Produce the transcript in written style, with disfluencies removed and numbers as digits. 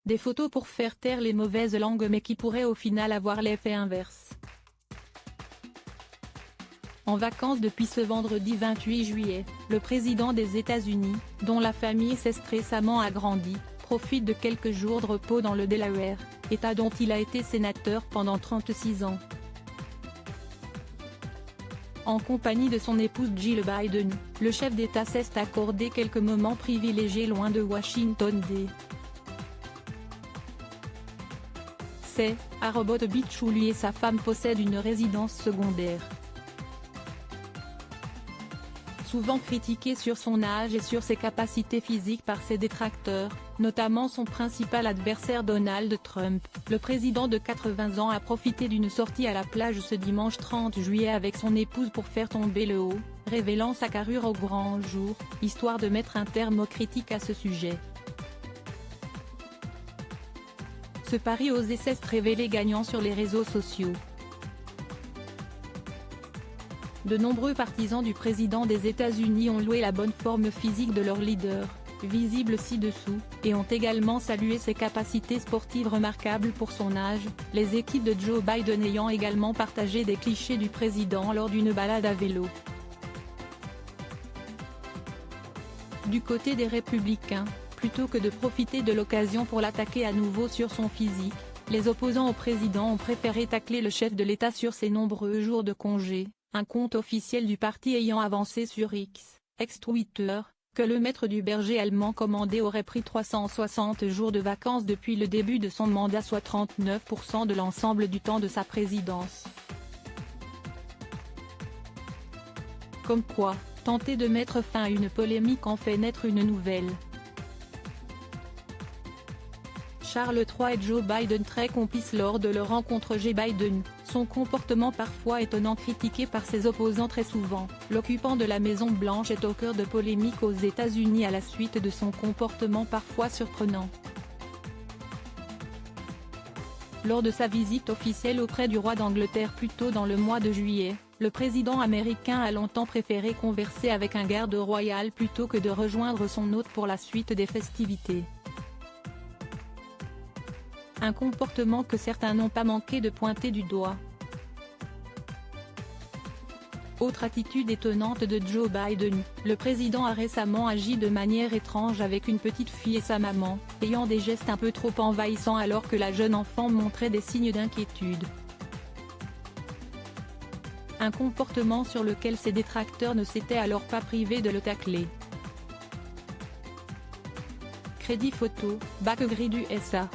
Des photos pour faire taire les mauvaises langues mais qui pourraient au final avoir l'effet inverse. En vacances depuis ce vendredi 28 juillet, le président des États-Unis, dont la famille s'est récemment agrandie, profite de quelques jours de repos dans le Delaware, État dont il a été sénateur pendant 36 ans. En compagnie de son épouse Jill Biden, le chef d'État s'est accordé quelques moments privilégiés loin de Washington D.C., à Robot Beach où lui et sa femme possèdent une résidence secondaire. Souvent critiqué sur son âge et sur ses capacités physiques par ses détracteurs, notamment son principal adversaire Donald Trump, le président de 80 ans a profité d'une sortie à la plage ce dimanche 30 juillet avec son épouse pour faire tomber le haut, révélant sa carrure au grand jour, histoire de mettre un terme aux critiques à ce sujet. Ce pari osé s'est révélé gagnant sur les réseaux sociaux. De nombreux partisans du président des États-Unis ont loué la bonne forme physique de leur leader, visible ci-dessous, et ont également salué ses capacités sportives remarquables pour son âge, les équipes de Joe Biden ayant également partagé des clichés du président lors d'une balade à vélo. Du côté des républicains, plutôt que de profiter de l'occasion pour l'attaquer à nouveau sur son physique, les opposants au président ont préféré tacler le chef de l'État sur ses nombreux jours de congé. Un compte officiel du parti ayant avancé sur X, ex-Twitter, que le maître du berger allemand commandé aurait pris 360 jours de vacances depuis le début de son mandat, soit 39% de l'ensemble du temps de sa présidence. Comme quoi, tenter de mettre fin à une polémique en fait naître une nouvelle. Charles III et Joe Biden très complices lors de leur rencontre. Joe Biden, son comportement parfois étonnant critiqué par ses opposants très souvent, l'occupant de la Maison-Blanche est au cœur de polémiques aux États-Unis à la suite de son comportement parfois surprenant. Lors de sa visite officielle auprès du roi d'Angleterre plus tôt dans le mois de juillet, le président américain a longtemps préféré converser avec un garde royal plutôt que de rejoindre son hôte pour la suite des festivités. Un comportement que certains n'ont pas manqué de pointer du doigt. Autre attitude étonnante de Joe Biden, le président a récemment agi de manière étrange avec une petite fille et sa maman, ayant des gestes un peu trop envahissants alors que la jeune enfant montrait des signes d'inquiétude. Un comportement sur lequel ses détracteurs ne s'étaient alors pas privés de le tacler. Crédit photo, Backgrid USA.